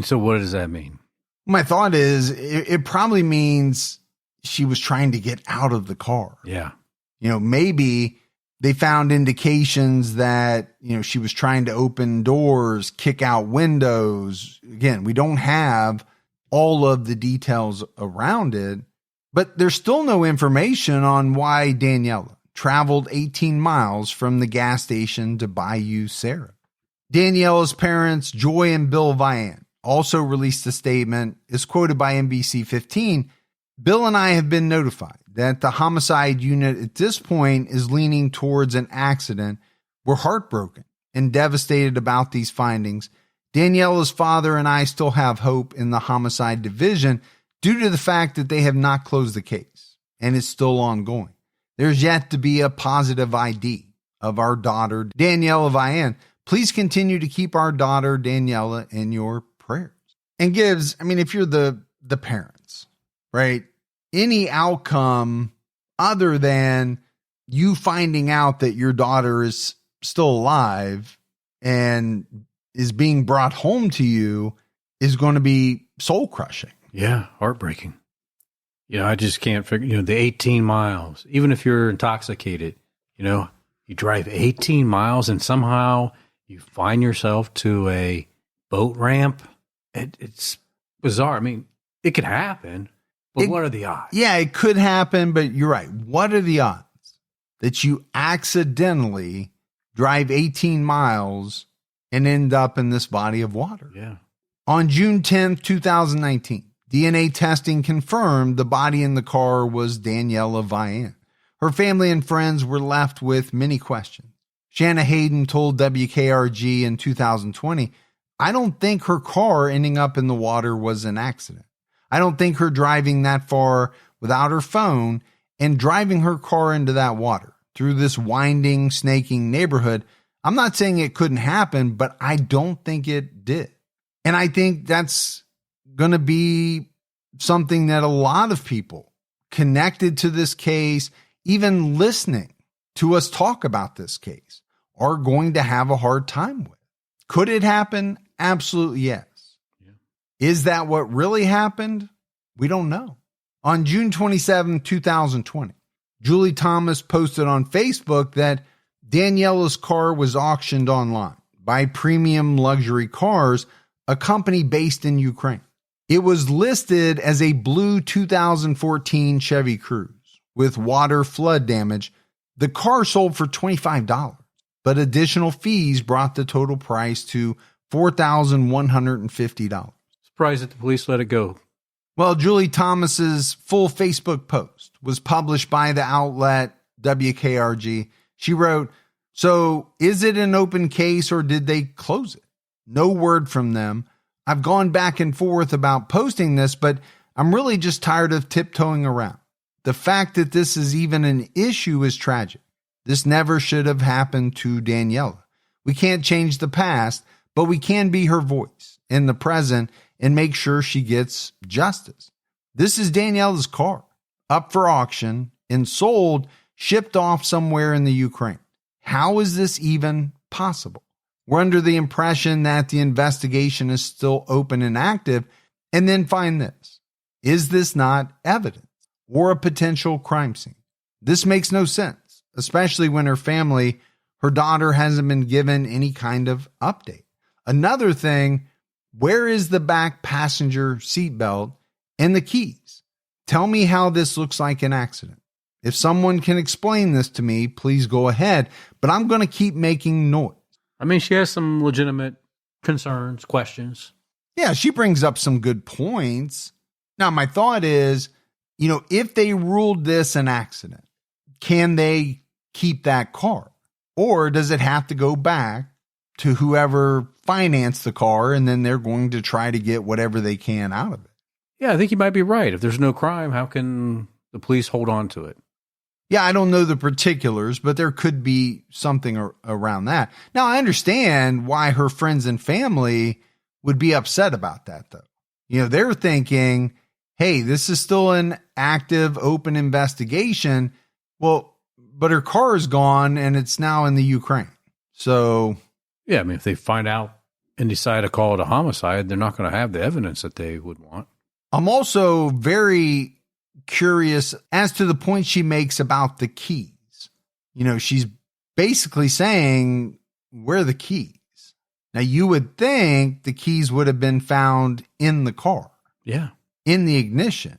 So what does that mean? My thought is it probably means she was trying to get out of the car. Yeah. Maybe they found indications that, she was trying to open doors, kick out windows. Again, we don't have all of the details around it, but there's still no information on why Danniella traveled 18 miles from the gas station to Bayou Sara. Danniella's parents, Joy and Bill Vian, also released a statement. As quoted by NBC 15, Bill and I have been notified that the homicide unit at this point is leaning towards an accident. We're heartbroken and devastated about these findings. Danniella's father and I still have hope in the homicide division due to the fact that they have not closed the case and it's still ongoing. There's yet to be a positive ID of our daughter, Danniella Vian. Please continue to keep our daughter, Danniella, in your prayers. And Gibbs, if you're the parents, right? Any outcome other than you finding out that your daughter is still alive and is being brought home to you is going to be soul crushing. Yeah, heartbreaking. I just can't figure, the 18 miles, even if you're intoxicated, you drive 18 miles and somehow you find yourself to a boat ramp. It's bizarre. It could happen, but what are the odds? Yeah, it could happen, but you're right. What are the odds that you accidentally drive 18 miles and end up in this body of water? Yeah. On June 10th, 2019, DNA testing confirmed the body in the car was Danniella Vian. Her family and friends were left with many questions. Shanna Hayden told WKRG in 2020, I don't think her car ending up in the water was an accident. I don't think her driving that far without her phone and driving her car into that water through this winding, snaking neighborhood. I'm not saying it couldn't happen, but I don't think it did. And I think that's going to be something that a lot of people connected to this case, even listening to us talk about this case, are going to have a hard time with. Could it happen? Absolutely yes. Yeah. Is that what really happened? We don't know. On June 27, 2020, Julie Thomas posted on Facebook that Danniella's car was auctioned online by Premium Luxury Cars, a company based in Ukraine. It was listed as a blue 2014 Chevy Cruze with water flood damage. The car sold for $25, but additional fees brought the total price to $4,150. Surprised that the police let it go. Well, Julie Thomas's full Facebook post was published by the outlet WKRG. She wrote, "So is it an open case or did they close it? No word from them. I've gone back and forth about posting this, but I'm really just tired of tiptoeing around. The fact that this is even an issue is tragic. This never should have happened to Danniella. We can't change the past, but we can be her voice in the present and make sure she gets justice. This is Danniella's car, up for auction and sold, shipped off somewhere in the Ukraine. How is this even possible? We're under the impression that the investigation is still open and active, and then find this. Is this not evidence or a potential crime scene? This makes no sense, especially when her family, her daughter, hasn't been given any kind of update. Another thing, where is the back passenger seatbelt and the keys? Tell me how this looks like an accident. If someone can explain this to me, please go ahead, but I'm going to keep making noise." I mean, she has some legitimate concerns, questions. Yeah, she brings up some good points. Now, my thought is, if they ruled this an accident, can they keep that car? Or does it have to go back to whoever financed the car, and then they're going to try to get whatever they can out of it? Yeah, I think you might be right. If there's no crime, how can the police hold on to it? Yeah, I don't know the particulars, but there could be something around that. Now, I understand why her friends and family would be upset about that, though. They're thinking, hey, this is still an active, open investigation. Well, but her car is gone and it's now in the Ukraine. So, yeah, I mean, if they find out and decide to call it a homicide, they're not going to have the evidence that they would want. I'm also very curious as to the point she makes about the keys. She's basically saying, where are the keys? Now, you would think the keys would have been found in the car. Yeah. In the ignition.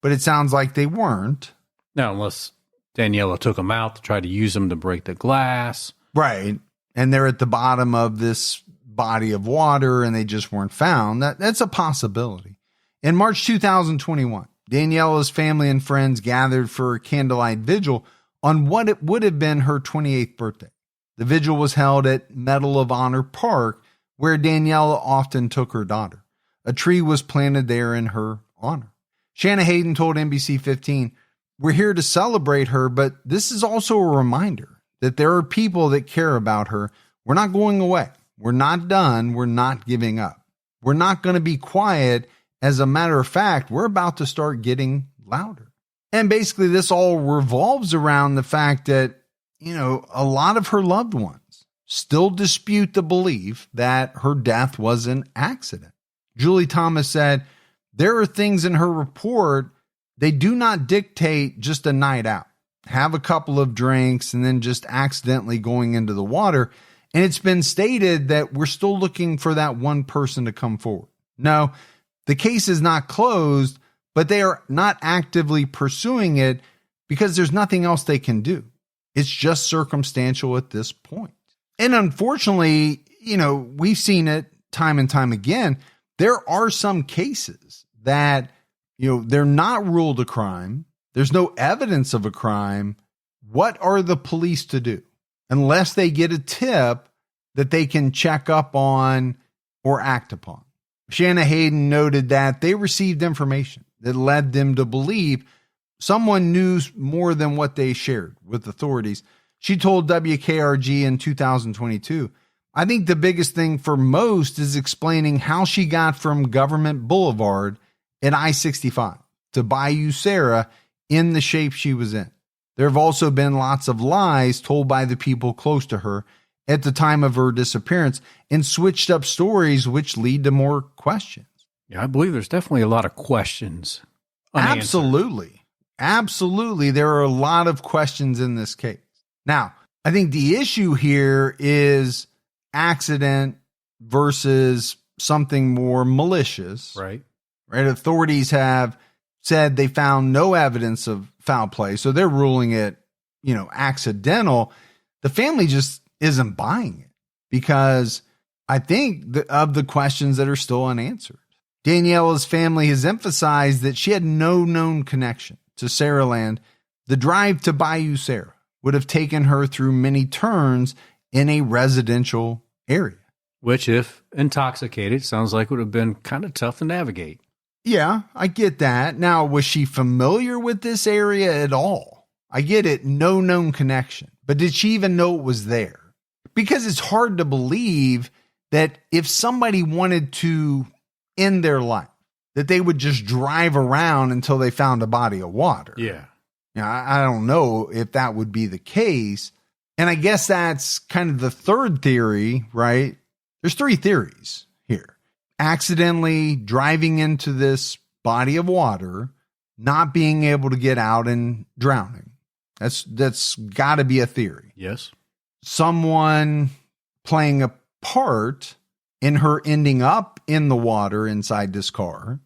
But it sounds like they weren't. Now, unless Danniella took them out to try to use them to break the glass. Right. And they're at the bottom of this body of water and they just weren't found. That's a possibility. In March 2021, Danniella's family and friends gathered for a candlelight vigil on what it would have been her 28th birthday. The vigil was held at Medal of Honor Park, where Danniella often took her daughter. A tree was planted there in her honor. Shanna Hayden told NBC 15, "We're here to celebrate her, but this is also a reminder that there are people that care about her. We're not going away. We're not done. We're not giving up. We're not going to be quiet. As a matter of fact, we're about to start getting louder." And basically this all revolves around the fact that, a lot of her loved ones still dispute the belief that her death was an accident. Julie Thomas said, "There are things in her report, they do not dictate just a night out, have a couple of drinks, and then just accidentally going into the water. And it's been stated that we're still looking for that one person to come forward. No, the case is not closed, but they are not actively pursuing it because there's nothing else they can do. It's just circumstantial at this point." And unfortunately, we've seen it time and time again. There are some cases that, they're not ruled a crime. There's no evidence of a crime. What are the police to do? Unless they get a tip that they can check up on or act upon. Shanna Hayden noted that they received information that led them to believe someone knew more than what they shared with authorities. She told WKRG in 2022, "I think the biggest thing for most is explaining how she got from Government Boulevard at I-65 to Bayou Sarah in the shape she was in. There have also been lots of lies told by the people close to her at the time of her disappearance and switched up stories which lead to more questions." Yeah, I believe there's definitely a lot of questions unanswered. Absolutely. There are a lot of questions in this case. Now, I think the issue here is accident versus something more malicious. Right. Right. Authorities have said they found no evidence of foul play, so they're ruling it, accidental. The family just isn't buying it because I think of the questions that are still unanswered. Danniella's family has emphasized that she had no known connection to Saraland. The drive to Bayou Sara would have taken her through many turns in a residential area. Which, if intoxicated, sounds like would have been kind of tough to navigate. Yeah, I get that. Now, was she familiar with this area at all? I get it, no known connection. But did she even know it was there? Because it's hard to believe that if somebody wanted to end their life, that they would just drive around until they found a body of water. Yeah. I don't know if that would be the case. And I guess that's kind of the third theory, right? There's three theories here. Accidentally driving into this body of water, not being able to get out and drowning. That's got to be a theory. Yes. Someone playing a part in her ending up in the water inside this car.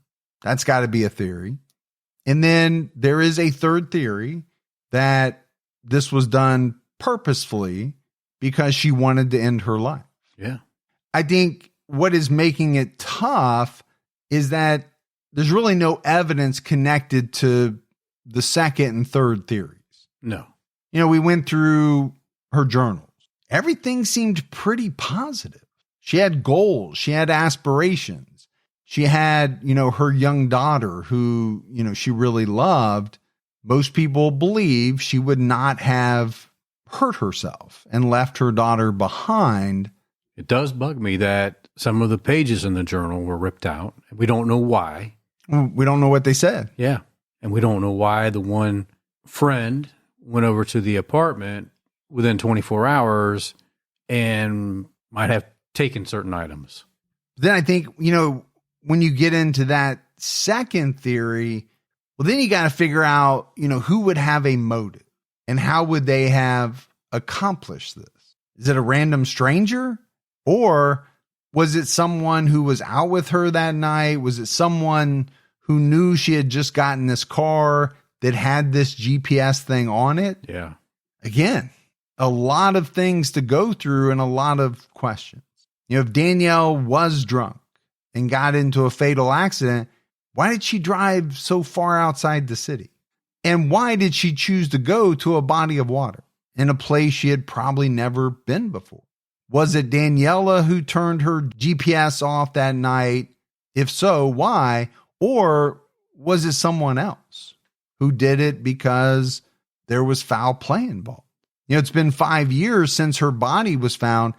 That's got to be a theory. And then there is a third theory that this was done purposefully because she wanted to end her life. Yeah. I think what is making it tough is that there's really no evidence connected to the second and third theories. No. We went through her journals. Everything seemed pretty positive. She had goals. She had aspirations. She had, her young daughter who, she really loved. Most people believe she would not have hurt herself and left her daughter behind. It does bug me that some of the pages in the journal were ripped out. We don't know why. We don't know what they said. Yeah. And we don't know why the one friend went over to the apartment within 24 hours and might have taken certain items. Then I think, when you get into that second theory, well, then you got to figure out, who would have a motive and how would they have accomplished this? Is it a random stranger? Or was it someone who was out with her that night? Was it someone who knew she had just gotten this car that had this GPS thing on it? Yeah. Again, a lot of things to go through and a lot of questions. If Danielle was drunk and got into a fatal accident, why did she drive so far outside the city? And why did she choose to go to a body of water in a place she had probably never been before? Was it Danniella who turned her GPS off that night? If so, why? Or was it someone else who did it because there was foul play involved? It's been 5 years since her body was found,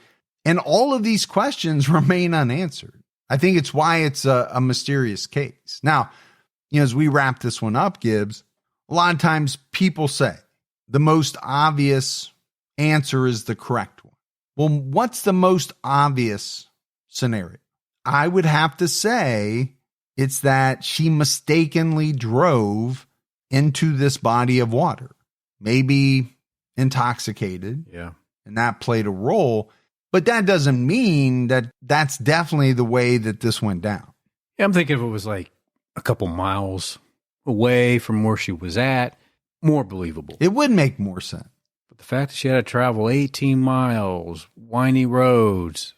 and all of these questions remain unanswered. I think it's why it's a mysterious case. Now, as we wrap this one up, Gibbs, a lot of times people say the most obvious answer is the correct one. Well, what's the most obvious scenario? I would have to say it's that she mistakenly drove into this body of water, maybe intoxicated. Yeah. And that played a role. But that doesn't mean that that's definitely the way that this went down. Yeah, I'm thinking if it was like a couple miles away from where she was at, more believable. It would make more sense. But the fact that she had to travel 18 miles, windy roads,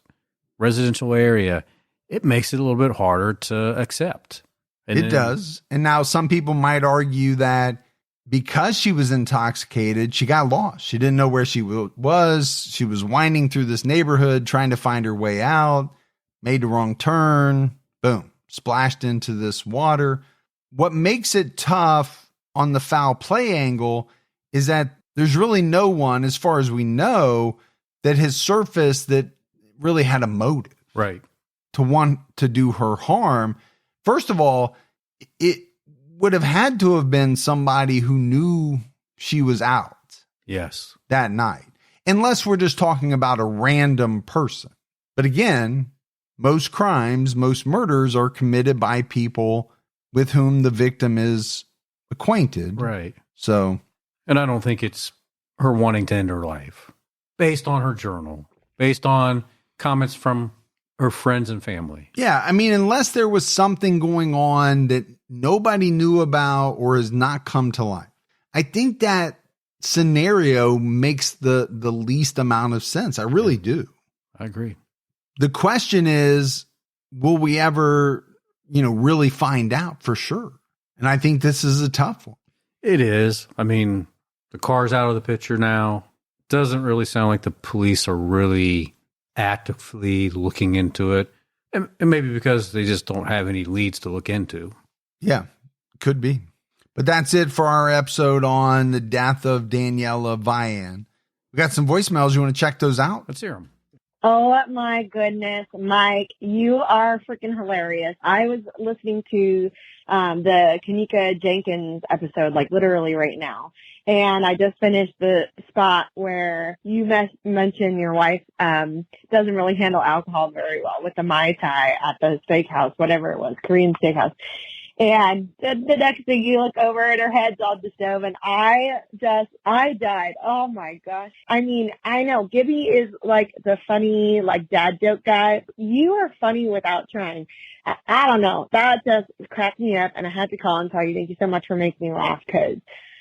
residential area, it makes it a little bit harder to accept. And it does. And now some people might argue that because she was intoxicated, she got lost. She didn't know where she was. She was winding through this neighborhood, trying to find her way out, made the wrong turn, boom, splashed into this water. What makes it tough on the foul play angle is that there's really no one, as far as we know, that has surfaced that really had a motive. Right. To want to do her harm. First of all, it would have had to have been somebody who knew she was out. Yes. That night. Unless we're just talking about a random person. But again, most crimes, most murders are committed by people with whom the victim is acquainted. Right. So. And I don't think it's her wanting to end her life. based on her journal, based on comments from her friends and family. Yeah, I mean, unless there was something going on that nobody knew about or has not come to light, I think that scenario makes the least amount of sense. I really do. I agree. The question is, will we ever, really find out for sure? And I think this is a tough one. It is. I mean, the car's out of the picture now. Doesn't really sound like the police are really actively looking into it. And maybe because they just don't have any leads to look into. Yeah, could be. But that's it for our episode on the death of Danniella Vian. We got some voicemails. You want to check those out? Let's hear them. Oh my goodness, Mike, you are freaking hilarious. I was listening to the Kanika Jenkins episode, like literally right now. And I just finished the spot where you mentioned your wife doesn't really handle alcohol very well with the Mai Tai at the steakhouse, whatever it was, Korean steakhouse. And the next thing you look over and her head's on the stove and I died. Oh my gosh. I mean, I know Gibby is like the funny, like dad joke guy. You are funny without trying. I don't know. That just cracked me up and I had to call and tell you thank you so much for making me laugh because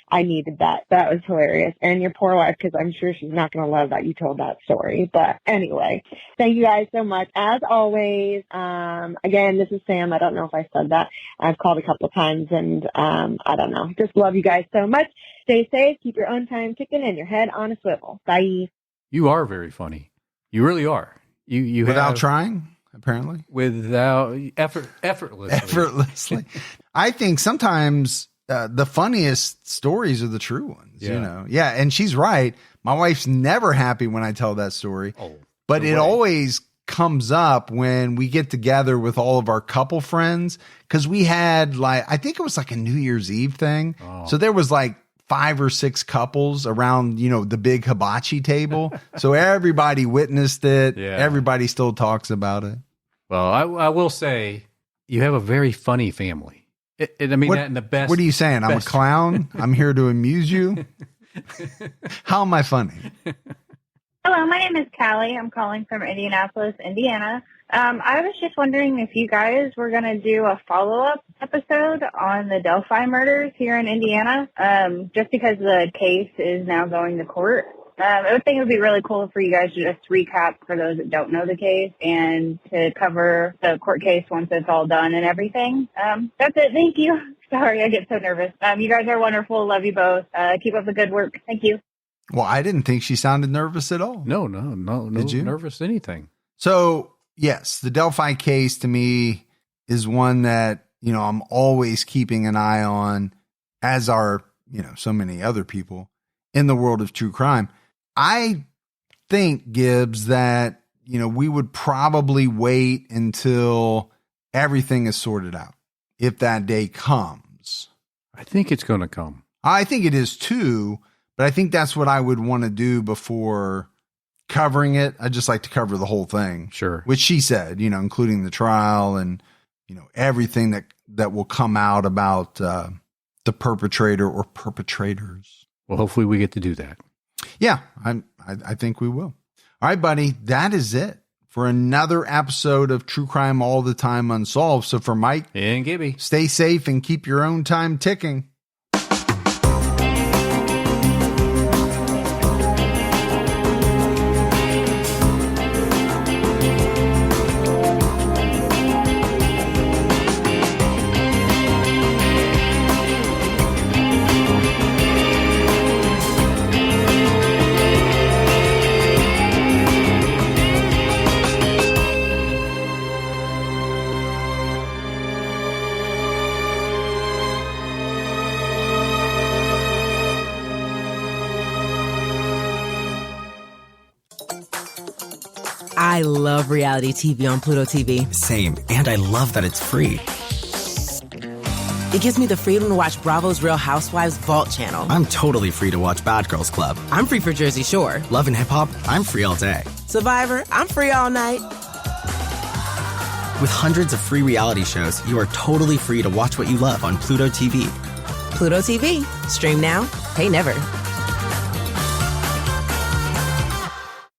I needed that. That was hilarious. And your poor wife, because I'm sure she's not going to love that you told that story. But anyway, thank you guys so much. As always, again, this is Sam. I don't know if I said that. I've called a couple of times and I don't know. Just love you guys so much. Stay safe. Keep your own time ticking and your head on a swivel. Bye. You are very funny. You really are. You without trying, apparently. Without effortlessly. I think sometimes the funniest stories are the true ones, Yeah, and she's right. My wife's never happy when I tell that story. But it always comes up when we get together with all of our couple friends because we had I think it was like a New Year's Eve thing. So there was like 5 or 6 couples around, the big hibachi table. So everybody witnessed it. Yeah. Everybody still talks about it. Well, I will say you have a very funny family. I mean, that in the best. What are you saying? I'm a clown. I'm here to amuse you. How am I funny? Hello, my name is Callie. I'm calling from Indianapolis, Indiana. I was just wondering if you guys were going to do a follow-up episode on the Delphi murders here in Indiana, just because the case is now going to court. I would think it would be really cool for you guys to just recap for those that don't know the case and to cover the court case once it's all done and everything. That's it. Thank you. Sorry, I get so nervous. You guys are wonderful. Love you both. Keep up the good work. Thank you. Well, I didn't think she sounded nervous at all. No. Did you? Nervous anything. So, yes, the Delphi case to me is one that, I'm always keeping an eye on, as are, so many other people in the world of true crime. I think, Gibbs, that, we would probably wait until everything is sorted out, if that day comes. I think it's going to come. I think it is too, but I think that's what I would want to do before covering it. I'd just like to cover the whole thing. Sure. Which she said, including the trial and, everything that will come out about the perpetrator or perpetrators. Well, hopefully we get to do that. Yeah, I think we will. All right, buddy, that is it for another episode of True Crime All the Time Unsolved. So for Mike and Gibby, stay safe and keep your own time ticking. I love reality TV on Pluto TV. Same, and I love that it's free. It gives me the freedom to watch Bravo's Real Housewives Vault channel. I'm totally free to watch Bad Girls Club. I'm free for Jersey Shore. Love and Hip Hop, I'm free all day. Survivor, I'm free all night. With hundreds of free reality shows, you are totally free to watch what you love on Pluto TV. Pluto TV. Stream now, pay never.